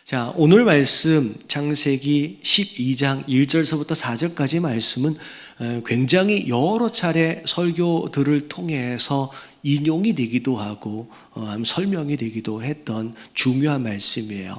자, 오늘 말씀 창세기 12장 1절서부터 4절까지 말씀은 굉장히 여러 차례 설교들을 통해서 인용이 되기도 하고 설명이 되기도 했던 중요한 말씀이에요.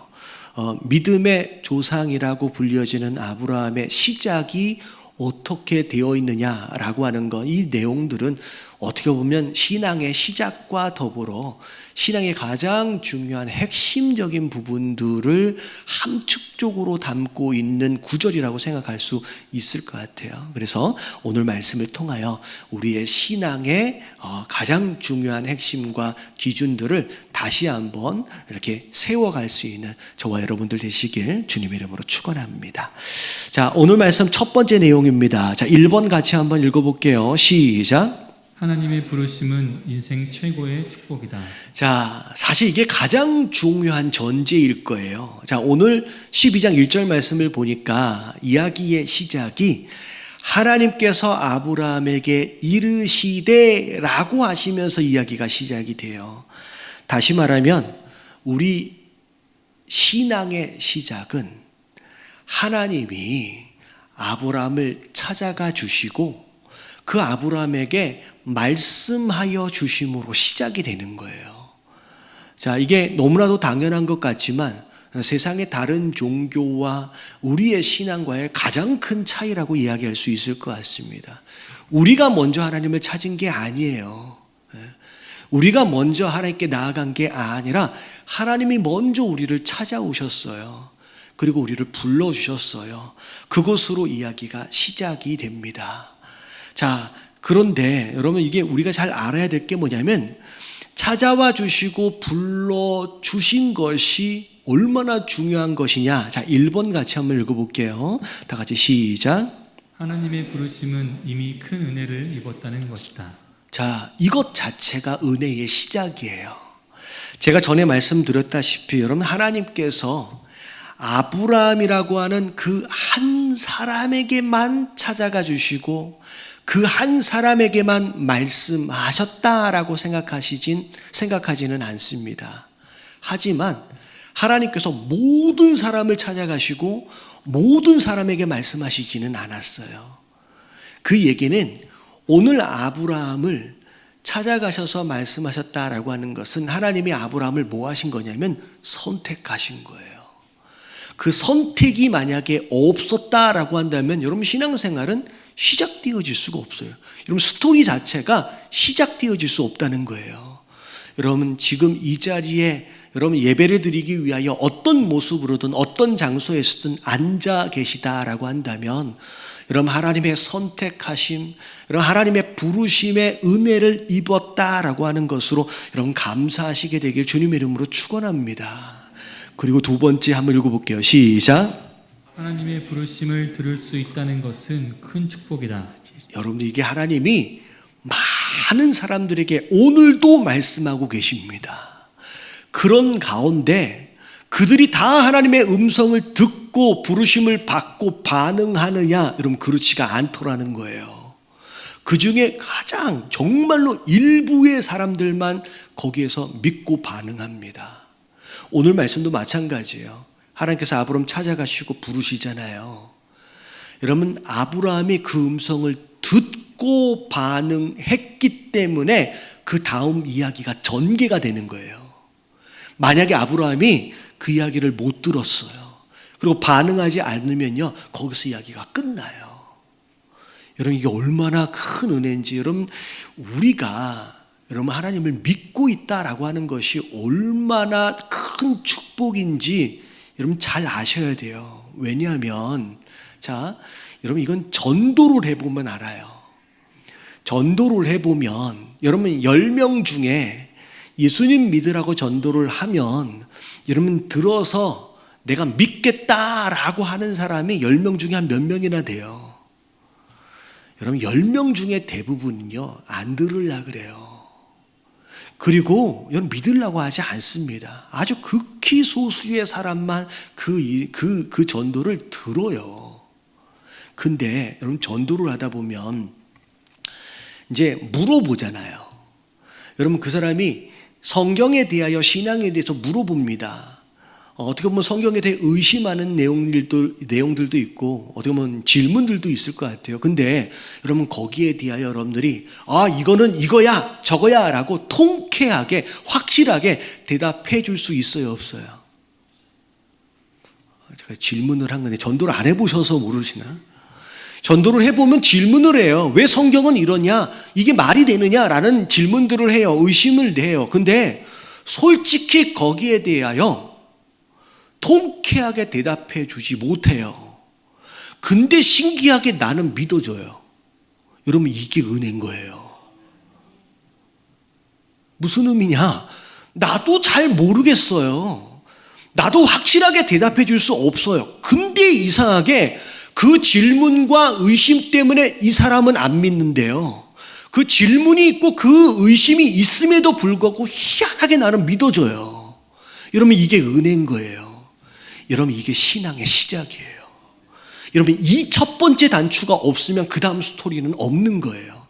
믿음의 조상이라고 불려지는 아브라함의 시작이 어떻게 되어 있느냐라고 하는 것, 이 내용들은 어떻게 보면 신앙의 시작과 더불어 신앙의 가장 중요한 핵심적인 부분들을 함축적으로 담고 있는 구절이라고 생각할 수 있을 것 같아요. 그래서 오늘 말씀을 통하여 우리의 신앙의 가장 중요한 핵심과 기준들을 다시 한번 이렇게 세워갈 수 있는 저와 여러분들 되시길 주님의 이름으로 축원합니다. 자, 오늘 말씀 첫 번째 내용입니다. 자, 1번 같이 한번 읽어볼게요. 시작. 하나님의 부르심은 인생 최고의 축복이다. 자, 사실 이게 가장 중요한 전제일 거예요. 자, 오늘 12장 1절 말씀을 보니까 이야기의 시작이 하나님께서 아브라함에게 이르시되 라고 하시면서 이야기가 시작이 돼요. 다시 말하면 우리 신앙의 시작은 하나님이 아브라함을 찾아가 주시고 그 아브라함에게 말씀하여 주심으로 시작이 되는 거예요. 자, 이게 너무나도 당연한 것 같지만 세상의 다른 종교와 우리의 신앙과의 가장 큰 차이라고 이야기할 수 있을 것 같습니다. 우리가 먼저 하나님을 찾은 게 아니에요. 우리가 먼저 하나님께 나아간 게 아니라 하나님이 먼저 우리를 찾아오셨어요. 그리고 우리를 불러주셨어요. 그곳으로 이야기가 시작이 됩니다. 자, 그런데 여러분 이게 우리가 잘 알아야 될 게 뭐냐면 찾아와 주시고 불러 주신 것이 얼마나 중요한 것이냐. 자, 1번 같이 한번 읽어볼게요. 다 같이 시작. 하나님의 부르심은 이미 큰 은혜를 입었다는 것이다. 자, 이것 자체가 은혜의 시작이에요. 제가 전에 말씀드렸다시피 여러분 하나님께서 아브라함이라고 하는 그 한 사람에게만 찾아가 주시고 그 한 사람에게만 말씀하셨다라고 생각하지는 않습니다. 하지만 하나님께서 모든 사람을 찾아가시고 모든 사람에게 말씀하시지는 않았어요. 그 얘기는 오늘 아브라함을 찾아가셔서 말씀하셨다라고 하는 것은 하나님이 아브라함을 뭐 하신 거냐면 선택하신 거예요. 그 선택이 만약에 없었다라고 한다면 여러분 신앙생활은 시작되어질 수가 없어요. 여러분 스토리 자체가 시작되어질 수 없다는 거예요. 여러분 지금 이 자리에 여러분 예배를 드리기 위하여 어떤 모습으로든 어떤 장소에서든 앉아 계시다라고 한다면 여러분 하나님의 선택하심, 여러분 하나님의 부르심의 은혜를 입었다라고 하는 것으로 여러분 감사하시게 되길 주님의 이름으로 축원합니다. 그리고 두 번째 한번 읽어볼게요. 시작. 하나님의 부르심을 들을 수 있다는 것은 큰 축복이다. 여러분들 이게 하나님이 많은 사람들에게 오늘도 말씀하고 계십니다. 그런 가운데 그들이 다 하나님의 음성을 듣고 부르심을 받고 반응하느냐? 여러분 그렇지가 않더라는 거예요. 그 중에 가장 정말로 일부의 사람들만 거기에서 믿고 반응합니다. 오늘 말씀도 마찬가지예요. 하나님께서 아브라함 찾아가시고 부르시잖아요. 여러분 아브라함이 그 음성을 듣고 반응했기 때문에 그 다음 이야기가 전개가 되는 거예요. 만약에 아브라함이 그 이야기를 못 들었어요. 그리고 반응하지 않으면요 거기서 이야기가 끝나요. 여러분 이게 얼마나 큰 은혜인지 여러분 우리가 여러분 하나님을 믿고 있다라고 하는 것이 얼마나 큰 축복인지 여러분 잘 아셔야 돼요. 왜냐하면 자 여러분 이건 전도를 해보면 알아요. 전도를 해보면 여러분 10명 중에 예수님 믿으라고 전도를 하면 여러분 들어서 내가 믿겠다라고 하는 사람이 10명 중에 한 몇 명이나 돼요. 여러분 10명 중에 대부분은요 안 들으려고 그래요. 그리고 여러분 믿으려고 하지 않습니다. 아주 극히 소수의 사람만 그 전도를 들어요. 근데 여러분 전도를 하다 보면 이제 물어보잖아요. 여러분 그 사람이 성경에 대하여 신앙에 대해서 물어봅니다. 어떻게 보면 성경에 대해 의심하는 내용들도 있고 어떻게 보면 질문들도 있을 것 같아요. 근데 여러분 거기에 대하여 여러분들이 이거는 이거야 저거야 라고 통쾌하게 확실하게 대답해 줄 수 있어요 없어요? 제가 질문을 한 건데 전도를 안 해보셔서 모르시나? 전도를 해보면 질문을 해요. 왜 성경은 이러냐? 이게 말이 되느냐라는 질문들을 해요. 의심을 해요. 근데 솔직히 거기에 대하여 통쾌하게 대답해 주지 못해요. 근데 신기하게 나는 믿어줘요. 여러분 이게 은혜인 거예요. 무슨 의미냐? 나도 잘 모르겠어요. 나도 확실하게 대답해 줄 수 없어요. 근데 이상하게 그 질문과 의심 때문에 이 사람은 안 믿는데요. 그 질문이 있고 그 의심이 있음에도 불구하고 희한하게 나는 믿어줘요. 여러분 이게 은혜인 거예요. 여러분 이게 신앙의 시작이에요. 여러분 이 첫 번째 단추가 없으면 그 다음 스토리는 없는 거예요.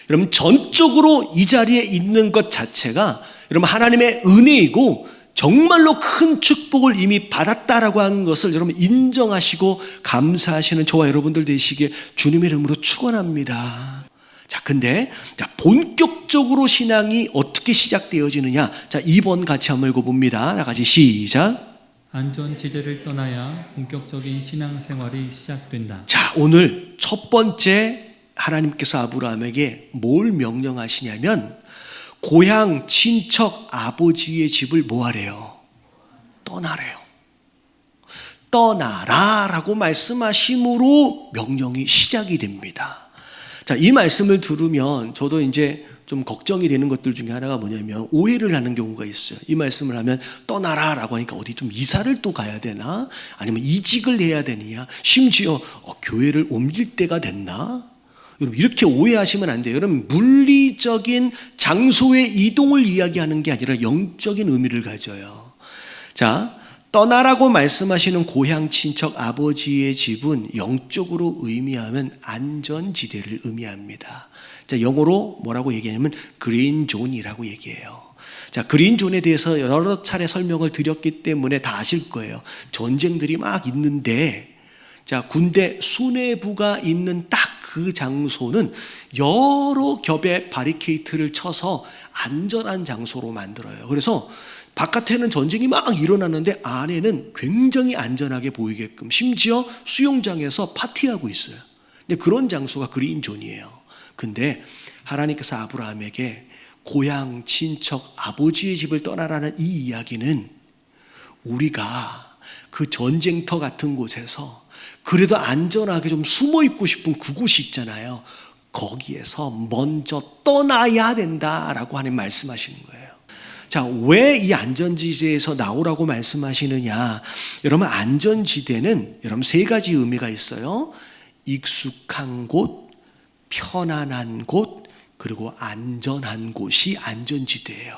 여러분 전적으로 이 자리에 있는 것 자체가 여러분 하나님의 은혜이고 정말로 큰 축복을 이미 받았다라고 하는 것을 여러분 인정하시고 감사하시는 저와 여러분들 되시길 주님의 이름으로 축원합니다. 자, 근데 본격적으로 신앙이 어떻게 시작되어지느냐? 자, 2번 같이 한번 읽어봅니다. 다 같이 시작. 안전지대를 떠나야 본격적인 신앙생활이 시작된다. 자, 오늘 첫 번째 하나님께서 아브라함에게 뭘 명령하시냐면 고향 친척 아버지의 집을 뭐하래요? 떠나래요. 떠나라라고 말씀하심으로 명령이 시작이 됩니다. 자, 이 말씀을 들으면 저도 이제 좀 걱정이 되는 것들 중에 하나가 뭐냐면 오해를 하는 경우가 있어요. 이 말씀을 하면 떠나라라고 하니까 어디 좀 이사를 또 가야 되나? 아니면 이직을 해야 되느냐? 심지어 교회를 옮길 때가 됐나? 여러분 이렇게 오해하시면 안 돼요. 여러분 물리적인 장소의 이동을 이야기하는 게 아니라 영적인 의미를 가져요. 자, 떠나라고 말씀하시는 고향 친척 아버지의 집은 영적으로 의미하면 안전지대를 의미합니다. 자, 영어로 뭐라고 얘기하냐면 그린존이라고 얘기해요. 자, 그린존에 대해서 여러 차례 설명을 드렸기 때문에 다 아실 거예요. 전쟁들이 막 있는데 자, 군대 수뇌부가 있는 딱 그 장소는 여러 겹의 바리케이트를 쳐서 안전한 장소로 만들어요. 그래서 바깥에는 전쟁이 막 일어나는데 안에는 굉장히 안전하게 보이게끔 심지어 수영장에서 파티하고 있어요. 근데 그런 장소가 그린존이에요. 근데 하나님께서 아브라함에게 고향 친척 아버지의 집을 떠나라는 이 이야기는 우리가 그 전쟁터 같은 곳에서 그래도 안전하게 좀 숨어 있고 싶은 그곳이 있잖아요. 거기에서 먼저 떠나야 된다라고 하는 말씀하시는 거예요. 자, 왜 이 안전지대에서 나오라고 말씀하시느냐? 여러분 안전지대는 여러분 세 가지 의미가 있어요. 익숙한 곳, 편안한 곳, 그리고 안전한 곳이 안전지대예요.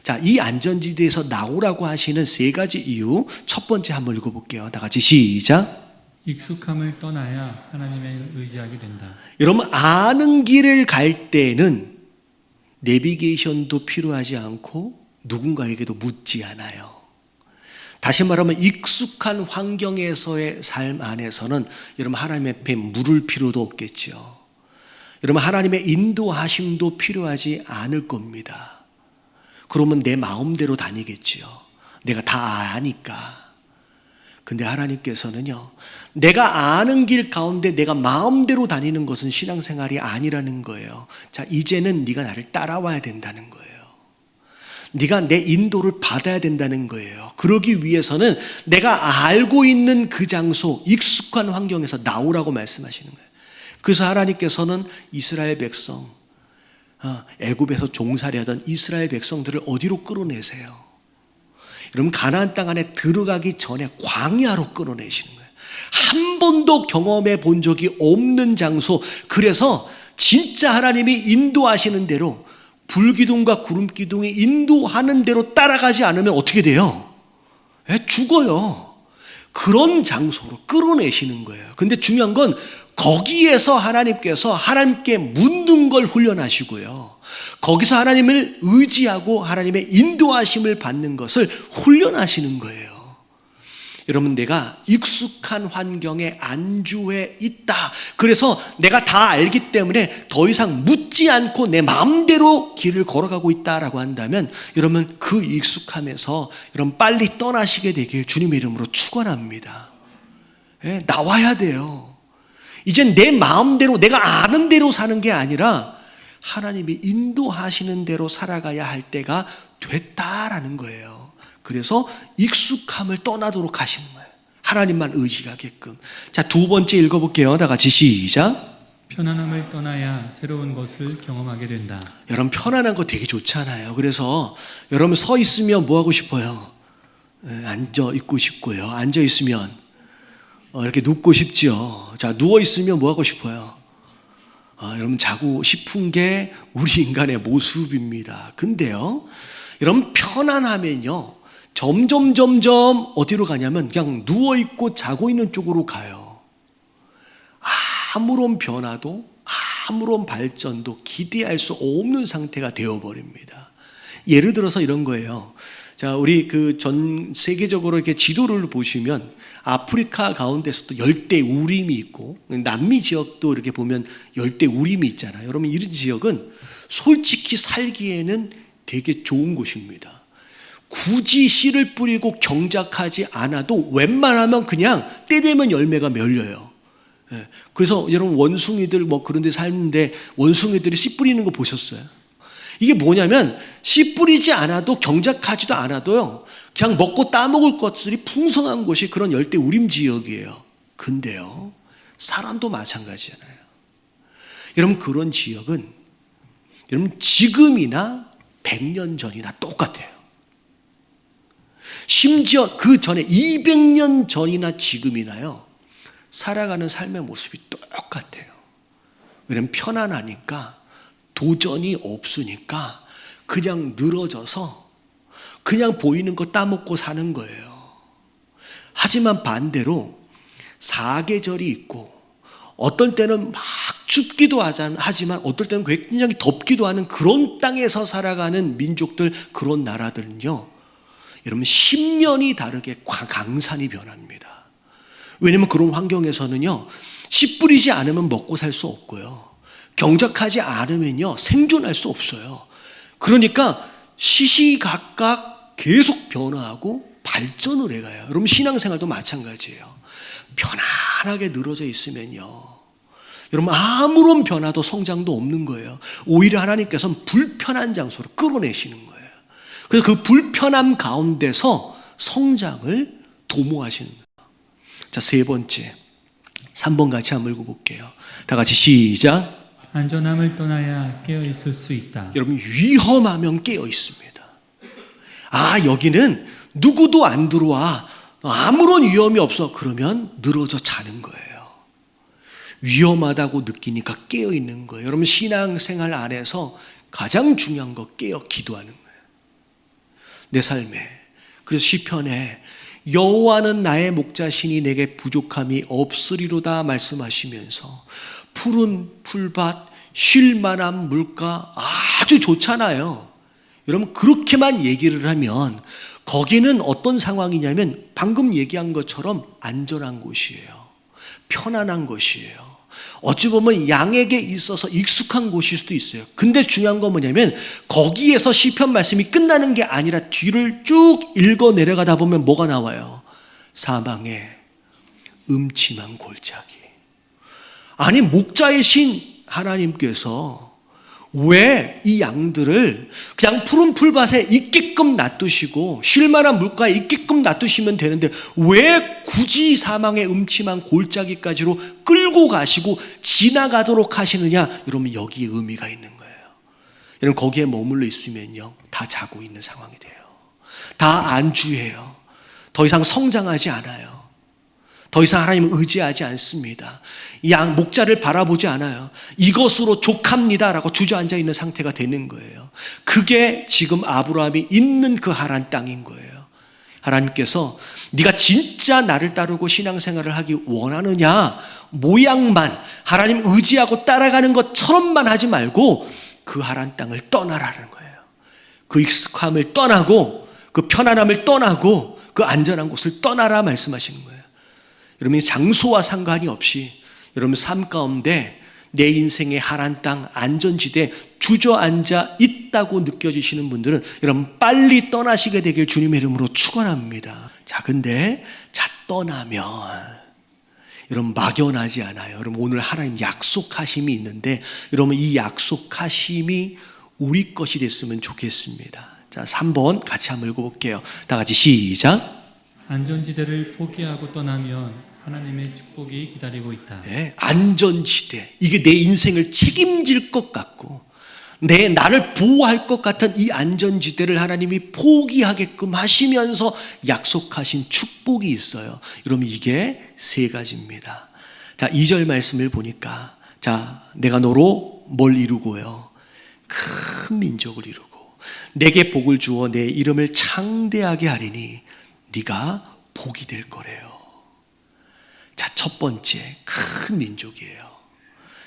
자, 이 안전지대에서 나오라고 하시는 세 가지 이유. 첫 번째 한번 읽어볼게요. 다 같이 시작. 익숙함을 떠나야 하나님을 의지하게 된다. 여러분 아는 길을 갈 때는 내비게이션도 필요하지 않고 누군가에게도 묻지 않아요. 다시 말하면 익숙한 환경에서의 삶 안에서는 여러분 하나님 앞에 물을 필요도 없겠죠. 여러분 하나님의 인도하심도 필요하지 않을 겁니다. 그러면 내 마음대로 다니겠지요. 내가 다 아니까. 근데 하나님께서는요, 내가 아는 길 가운데 내가 마음대로 다니는 것은 신앙생활이 아니라는 거예요. 자, 이제는 네가 나를 따라와야 된다는 거예요. 네가 내 인도를 받아야 된다는 거예요. 그러기 위해서는 내가 알고 있는 그 장소, 익숙한 환경에서 나오라고 말씀하시는 거예요. 그래서 하나님께서는 이스라엘 백성, 애굽에서 종살이 하던 이스라엘 백성들을 어디로 끌어내세요? 여러분 가나안 땅 안에 들어가기 전에 광야로 끌어내시는 거예요. 한 번도 경험해 본 적이 없는 장소. 그래서 진짜 하나님이 인도하시는 대로 불기둥과 구름기둥이 인도하는 대로 따라가지 않으면 어떻게 돼요? 죽어요. 그런 장소로 끌어내시는 거예요. 근데 중요한 건 거기에서 하나님께서 하나님께 묻는 걸 훈련하시고요. 거기서 하나님을 의지하고 하나님의 인도하심을 받는 것을 훈련하시는 거예요. 여러분, 내가 익숙한 환경에 안주해 있다. 그래서 내가 다 알기 때문에 더 이상 묻지 않고 내 마음대로 길을 걸어가고 있다라고 한다면 여러분, 그 익숙함에서 여러분 빨리 떠나시게 되길 주님의 이름으로 축원합니다. 예, 나와야 돼요. 이젠 내 마음대로 내가 아는 대로 사는 게 아니라 하나님이 인도하시는 대로 살아가야 할 때가 됐다라는 거예요. 그래서 익숙함을 떠나도록 하시는 거예요. 하나님만 의지하게끔. 자, 두 번째 읽어볼게요. 다 같이 시작. 편안함을 떠나야 새로운 것을 경험하게 된다. 여러분, 편안한 거 되게 좋잖아요. 그래서 여러분 서 있으면 뭐 하고 싶어요? 앉아 있고 싶고요. 앉아 있으면 이렇게 눕고 싶죠. 자, 누워 있으면 뭐 하고 싶어요? 여러분 자고 싶은 게 우리 인간의 모습입니다. 근데요, 여러분 편안하면요 점점 어디로 가냐면 그냥 누워 있고 자고 있는 쪽으로 가요. 아무런 변화도 아무런 발전도 기대할 수 없는 상태가 되어버립니다. 예를 들어서 이런 거예요. 자, 우리 그 전 세계적으로 이렇게 지도를 보시면 아프리카 가운데서도 열대 우림이 있고 남미 지역도 이렇게 보면 열대 우림이 있잖아요. 여러분, 이런 지역은 솔직히 살기에는 되게 좋은 곳입니다. 굳이 씨를 뿌리고 경작하지 않아도 웬만하면 그냥 때 되면 열매가 멸려요. 그래서 여러분 원숭이들 뭐 그런 데 살는데 원숭이들이 씨 뿌리는 거 보셨어요? 이게 뭐냐면 씨 뿌리지 않아도 경작하지도 않아도요 그냥 먹고 따먹을 것들이 풍성한 곳이 그런 열대 우림 지역이에요. 근데요 사람도 마찬가지잖아요. 여러분, 그런 지역은 여러분 지금이나 100년 전이나 똑같아요. 심지어 그 전에 200년 전이나 지금이나요 살아가는 삶의 모습이 똑같아요. 왜냐면 편안하니까, 도전이 없으니까 그냥 늘어져서 그냥 보이는 거 따먹고 사는 거예요. 하지만 반대로 사계절이 있고 어떤 때는 막 춥기도 하지만 어떨 때는 굉장히 덥기도 하는 그런 땅에서 살아가는 민족들, 그런 나라들은요 여러분 10년이 다르게 강산이 변합니다. 왜냐면 그런 환경에서는요 씨 뿌리지 않으면 먹고 살 수 없고요 경작하지 않으면요 생존할 수 없어요. 그러니까 시시각각 계속 변화하고 발전을 해가요. 여러분 신앙생활도 마찬가지예요. 편안하게 늘어져 있으면요 여러분 아무런 변화도 성장도 없는 거예요. 오히려 하나님께서는 불편한 장소로 끌어내시는 거예요. 그래서 그 불편함 가운데서 성장을 도모하시는 거예요. 자, 세 번째 3번 같이 한번 읽어볼게요. 다 같이 시작. 안전함을 떠나야 깨어 있을 수 있다. 여러분 위험하면 깨어 있습니다. 여기는 누구도 안 들어와, 아무런 위험이 없어. 그러면 늘어져 자는 거예요. 위험하다고 느끼니까 깨어 있는 거예요. 여러분 신앙생활 안에서 가장 중요한 거 깨어 기도하는 거예요. 내 삶에. 그래서 시편에 여호와는 나의 목자시니 내게 부족함이 없으리로다 말씀하시면서 푸른 풀밭, 쉴 만한 물가 아주 좋잖아요. 여러분 그렇게만 얘기를 하면 거기는 어떤 상황이냐면 방금 얘기한 것처럼 안전한 곳이에요. 편안한 곳이에요. 어찌 보면 양에게 있어서 익숙한 곳일 수도 있어요. 근데 중요한 건 뭐냐면 거기에서 시편 말씀이 끝나는 게 아니라 뒤를 쭉 읽어 내려가다 보면 뭐가 나와요? 사방에 음침한 골짜기. 아니 목자이신 하나님께서 왜 이 양들을 그냥 푸른 풀밭에 있게끔 놔두시고 쉴만한 물가에 있게끔 놔두시면 되는데 왜 굳이 사망의 음침한 골짜기까지로 끌고 가시고 지나가도록 하시느냐? 여러분 여기에 의미가 있는 거예요. 여러분 거기에 머물러 있으면요 다 자고 있는 상황이 돼요. 다 안주해요. 더 이상 성장하지 않아요. 더 이상 하나님을 의지하지 않습니다. 이 양 목자를 바라보지 않아요. 이것으로 족합니다라고 주저앉아 있는 상태가 되는 거예요. 그게 지금 아브라함이 있는 그 하란 땅인 거예요. 하나님께서 네가 진짜 나를 따르고 신앙생활을 하기 원하느냐, 모양만 하나님 의지하고 따라가는 것처럼만 하지 말고 그 하란 땅을 떠나라는 거예요. 그 익숙함을 떠나고 그 편안함을 떠나고 그 안전한 곳을 떠나라 말씀하시는 거예요. 여러분, 장소와 상관이 없이 여러분 삶 가운데 내 인생의 하란 땅, 안전지대 주저앉아 있다고 느껴지시는 분들은 여러분 빨리 떠나시게 되길 주님의 이름으로 축원합니다. 자, 근데 떠나면 여러분 막연하지 않아요. 여러분, 오늘 하나님 약속하심이 있는데 여러분 이 약속하심이 우리 것이 됐으면 좋겠습니다. 자, 3번 같이 한번 읽어볼게요. 다 같이 시작. 안전지대를 포기하고 떠나면 하나님의 축복이 기다리고 있다. 네, 안전지대, 이게 내 인생을 책임질 것 같고 나를 보호할 것 같은 이 안전지대를 하나님이 포기하게끔 하시면서 약속하신 축복이 있어요. 여러분, 이게 세 가지입니다. 자, 2절 말씀을 보니까, 자, 내가 너로 뭘 이루고요? 큰 민족을 이루고 내게 복을 주어 내 이름을 창대하게 하리니 네가 복이 될 거래요. 자, 첫 번째, 큰 민족이에요.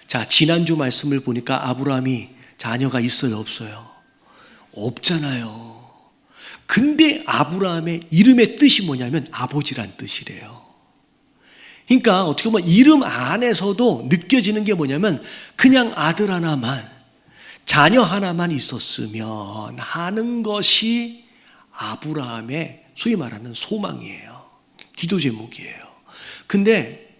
자, 지난주 말씀을 보니까 아브라함이 자녀가 있어요, 없어요? 없잖아요. 근데 아브라함의 이름의 뜻이 뭐냐면 아버지란 뜻이래요. 그러니까 어떻게 보면 이름 안에서도 느껴지는 게 뭐냐면 그냥 아들 하나만, 자녀 하나만 있었으면 하는 것이 아브라함의 소위 말하는 소망이에요. 기도 제목이에요. 근데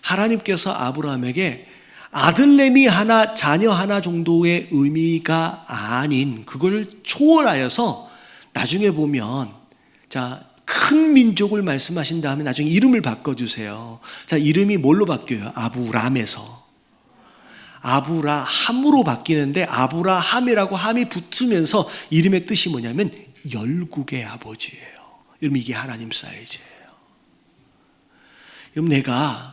하나님께서 아브라함에게 아들내미 하나, 자녀 하나 정도의 의미가 아닌 그걸 초월하여서 나중에 보면, 자, 큰 민족을 말씀하신 다음에 나중에 이름을 바꿔주세요. 자, 이름이 뭘로 바뀌어요? 아브람에서 아브라함으로 바뀌는데, 아브라함이라고 함이 붙으면서 이름의 뜻이 뭐냐면 열국의 아버지예요. 여러분, 이게 하나님 사이즈예요. 여러분, 내가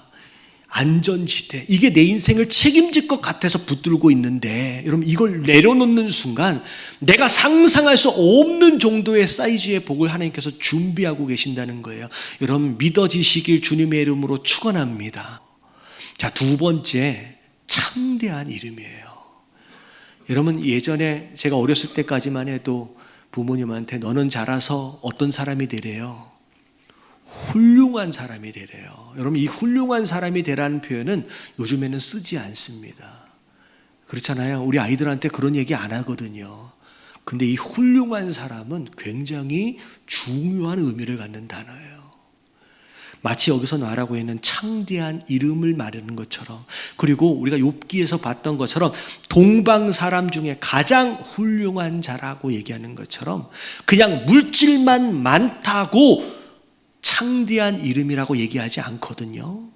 안전지대, 이게 내 인생을 책임질 것 같아서 붙들고 있는데, 여러분, 이걸 내려놓는 순간 내가 상상할 수 없는 정도의 사이즈의 복을 하나님께서 준비하고 계신다는 거예요. 여러분, 믿어지시길 주님의 이름으로 축원합니다. 자, 두 번째, 창대한 이름이에요. 여러분, 예전에 제가 어렸을 때까지만 해도 부모님한테 너는 자라서 어떤 사람이 되래요? 훌륭한 사람이 되래요. 여러분, 이 훌륭한 사람이 되라는 표현은 요즘에는 쓰지 않습니다. 그렇잖아요. 우리 아이들한테 그런 얘기 안 하거든요. 근데 이 훌륭한 사람은 굉장히 중요한 의미를 갖는 단어예요. 마치 여기서 말하고 있는 창대한 이름을 말하는 것처럼, 그리고 우리가 욥기에서 봤던 것처럼 동방 사람 중에 가장 훌륭한 자라고 얘기하는 것처럼 그냥 물질만 많다고 창대한 이름이라고 얘기하지 않거든요.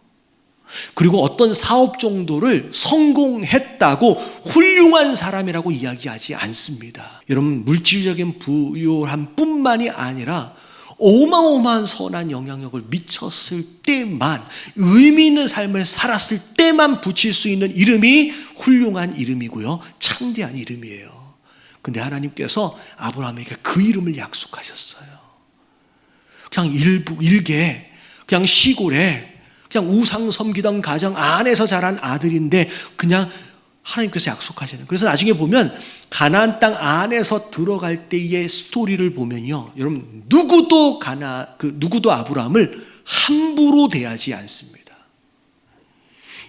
그리고 어떤 사업 정도를 성공했다고 훌륭한 사람이라고 이야기하지 않습니다. 여러분, 물질적인 부유함 뿐만이 아니라 어마어마한 선한 영향력을 미쳤을 때만, 의미 있는 삶을 살았을 때만 붙일 수 있는 이름이 훌륭한 이름이고요, 창대한 이름이에요. 근데 하나님께서 아브라함에게 그 이름을 약속하셨어요. 그냥 일개, 그냥 시골에 그냥 우상 섬기던 가정 안에서 자란 아들인데 그냥 하나님께서 약속하시는. 그래서 나중에 보면 가나안 땅 안에서 들어갈 때의 스토리를 보면요, 여러분, 누구도 아브라함을 함부로 대하지 않습니다.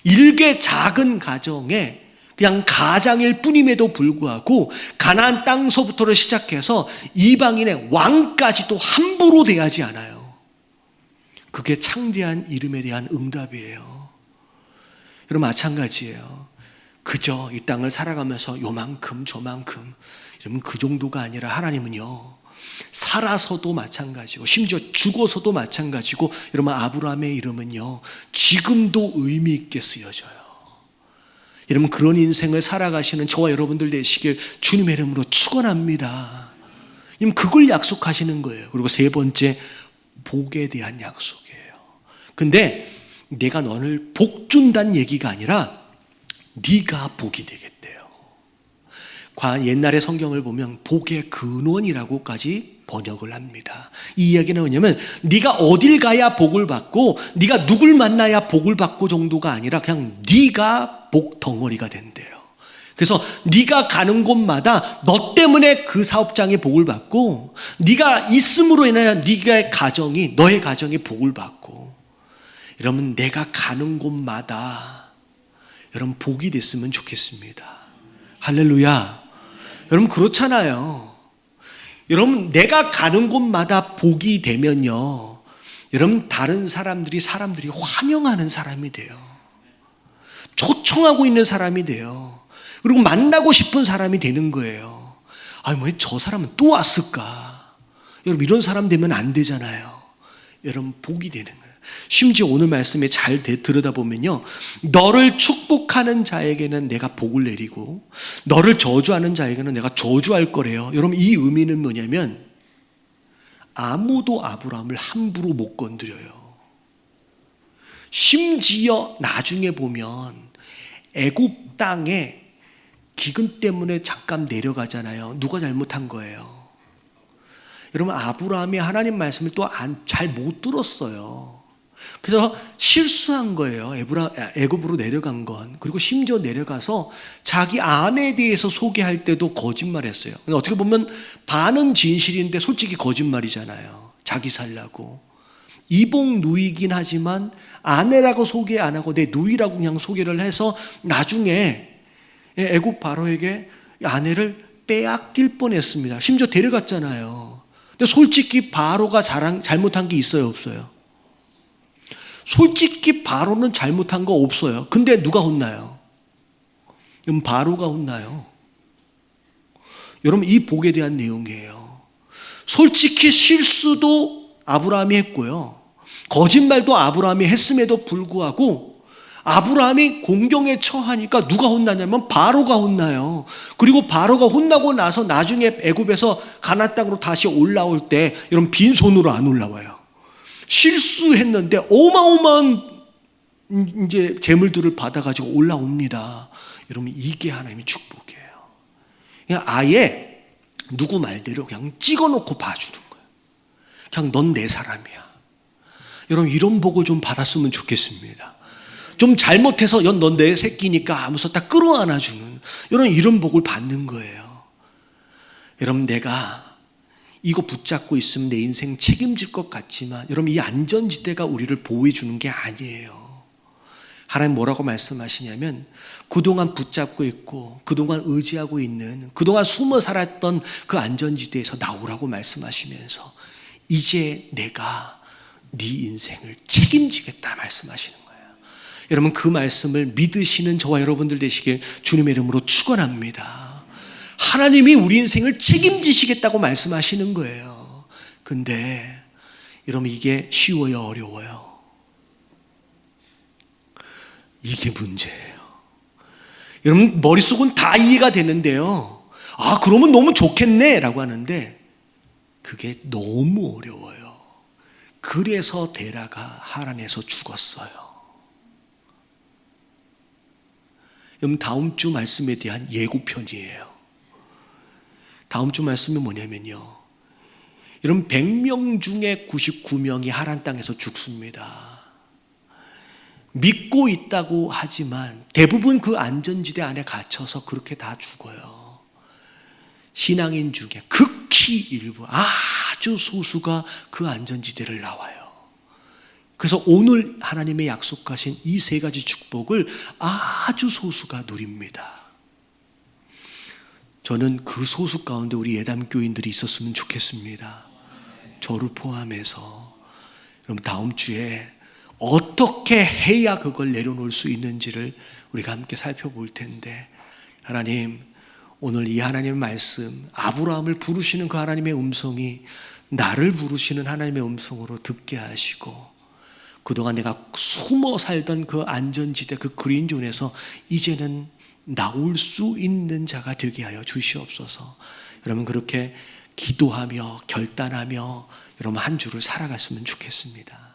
일개 작은 가정에 그냥 가장일 뿐임에도 불구하고 가나안 땅서부터를 시작해서 이방인의 왕까지도 함부로 대하지 않아요. 그게 창대한 이름에 대한 응답이에요. 여러분, 마찬가지예요. 그저 이 땅을 살아가면서 요만큼 저만큼, 여러분, 그 정도가 아니라 하나님은요, 살아서도 마찬가지고 심지어 죽어서도 마찬가지고, 여러분, 아브라함의 이름은요 지금도 의미 있게 쓰여져요. 여러분, 그런 인생을 살아가시는 저와 여러분들 되시길 주님의 이름으로 축원합니다. 여러분, 그걸 약속하시는 거예요. 그리고 세 번째, 복에 대한 약속이에요. 근데 내가 너를 복 준다는 얘기가 아니라 네가 복이 되겠대요. 옛날의 성경을 보면 복의 근원이라고까지 번역을 합니다. 이 이야기는 뭐냐면 네가 어딜 가야 복을 받고 네가 누굴 만나야 복을 받고 정도가 아니라 그냥 네가 복 덩어리가 된대요. 그래서 네가 가는 곳마다 너 때문에 그 사업장이 복을 받고 네가 있음으로 인하여 너의 가정이 복을 받고, 여러분 내가 가는 곳마다 여러분 복이 됐으면 좋겠습니다. 할렐루야. 여러분 그렇잖아요. 여러분 내가 가는 곳마다 복이 되면요, 여러분 다른 사람들이 환영하는 사람이 돼요. 초청하고 있는 사람이 돼요. 그리고 만나고 싶은 사람이 되는 거예요. 아니 왜 저 사람은 또 왔을까? 여러분 이런 사람 되면 안 되잖아요. 여러분 복이 되는 거예요. 심지어 오늘 말씀에 잘 들여다보면요, 너를 축복하는 자에게는 내가 복을 내리고 너를 저주하는 자에게는 내가 저주할 거래요. 여러분 이 의미는 뭐냐면 아무도 아브라함을 함부로 못 건드려요. 심지어 나중에 보면 애굽 땅에 기근 때문에 잠깐 내려가잖아요. 누가 잘못한 거예요? 여러분 아브라함이 하나님 말씀을 또 잘 못 들었어요. 그래서 실수한 거예요. 애굽으로 내려간 건. 그리고 심지어 내려가서 자기 아내에 대해서 소개할 때도 거짓말했어요. 어떻게 보면 반은 진실인데 솔직히 거짓말이잖아요. 자기 살라고. 이복 누이긴 하지만 아내라고 소개 안 하고 내 누이라고 그냥 소개를 해서 나중에 애굽 바로에게 아내를 빼앗길 뻔했습니다. 심지어 데려갔잖아요. 근데 솔직히 바로가 잘못한 게 있어요, 없어요? 솔직히 바로는 잘못한 거 없어요. 근데 누가 혼나요? 그럼 바로가 혼나요. 여러분 이 복에 대한 내용이에요. 솔직히 실수도 아브라함이 했고요, 거짓말도 아브라함이 했음에도 불구하고 아브라함이 공경에 처하니까 누가 혼나냐면 바로가 혼나요. 그리고 바로가 혼나고 나서 나중에 애굽에서 가나안 땅으로 다시 올라올 때 여러분 빈손으로 안 올라와요. 실수했는데 어마어마한 이제 재물들을 받아가지고 올라옵니다. 여러분 이게 하나님의 축복이에요. 그냥 아예 누구 말대로 그냥 찍어놓고 봐주는 거예요. 그냥 넌 내 사람이야. 여러분 이런 복을 좀 받았으면 좋겠습니다. 좀 잘못해서 넌 내 새끼니까 하면서 딱 끌어안아주는 이런 복을 받는 거예요. 여러분 내가 이거 붙잡고 있으면 내 인생 책임질 것 같지만 여러분 이 안전지대가 우리를 보호해 주는 게 아니에요. 하나님 뭐라고 말씀하시냐면 그동안 붙잡고 있고 그동안 의지하고 있는 그동안 숨어 살았던 그 안전지대에서 나오라고 말씀하시면서 이제 내가 네 인생을 책임지겠다 말씀하시는 거예요. 여러분 그 말씀을 믿으시는 저와 여러분들 되시길 주님의 이름으로 축원합니다. 하나님이 우리 인생을 책임지시겠다고 말씀하시는 거예요. 근데 여러분 이게 쉬워요, 어려워요? 이게 문제예요. 여러분 머릿속은 다 이해가 되는데요, 아 그러면 너무 좋겠네 라고 하는데 그게 너무 어려워요. 그래서 데라가 하란에서 죽었어요. 여러분 다음 주 말씀에 대한 예고편이에요. 다음 주 말씀은 뭐냐면요, 여러분 100명 중에 99명이 하란 땅에서 죽습니다. 믿고 있다고 하지만 대부분 그 안전지대 안에 갇혀서 그렇게 다 죽어요. 신앙인 중에 극히 일부 아주 소수가 그 안전지대를 나와요. 그래서 오늘 하나님의 약속하신 이 세 가지 축복을 아주 소수가 누립니다. 저는 그 소수 가운데 우리 예담교인들이 있었으면 좋겠습니다. 저를 포함해서. 여러분 다음 주에 어떻게 해야 그걸 내려놓을 수 있는지를 우리가 함께 살펴볼 텐데, 하나님 오늘 이 하나님의 말씀, 아브라함을 부르시는 그 하나님의 음성이 나를 부르시는 하나님의 음성으로 듣게 하시고, 그동안 내가 숨어 살던 그 안전지대, 그 그린존에서 이제는 나올 수 있는 자가 되게 하여 주시옵소서. 여러분 그렇게 기도하며 결단하며 여러분 한 주를 살아갔으면 좋겠습니다.